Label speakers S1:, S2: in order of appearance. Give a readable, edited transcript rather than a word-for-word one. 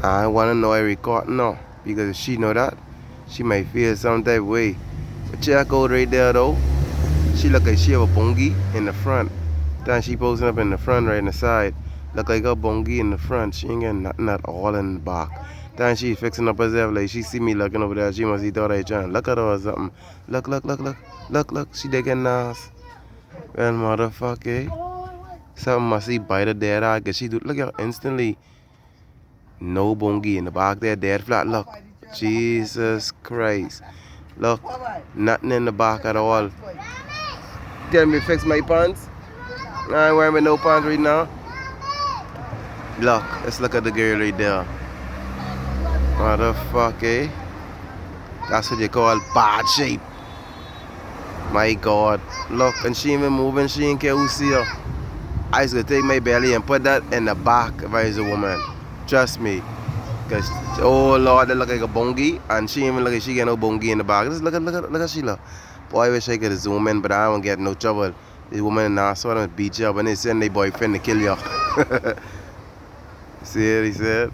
S1: I want to know I record now. Because if she know that, she might feel some type of way. But check out right there though. She look like she have a bongi in the front. Then she posing up in the front right in the side. Look like a bongi in the front. She ain't got nothing at all in the back. Then she fixing up herself like she see me looking over there. She must see thought I trying look at her or something. Look, look, look, look. Look, look. She digging ass. Well, motherfucker. Something must see bite her dead eye. Cause she do look at her instantly. No bongi in the back there, dead flat. Look. Jesus Christ. Look. Nothing in the back at all. Tell me fix my pants. I ain't wearing no pants right now. Look, let's look at the girl right there. Motherfucker. That's what you call bad shape. My God. Look, and she ain't even moving. She ain't care who see her. I just gonna take my belly and put that in the back if I was a woman. Trust me. Cause oh Lord, they look like a bongi, and she ain't even look like she got no bongi in the back. Just look at Sheila. Boy, I wish I could zoom in, but I don't get no trouble. These women in Nassau don't beat you up and they send their boyfriend to kill you. See what he said?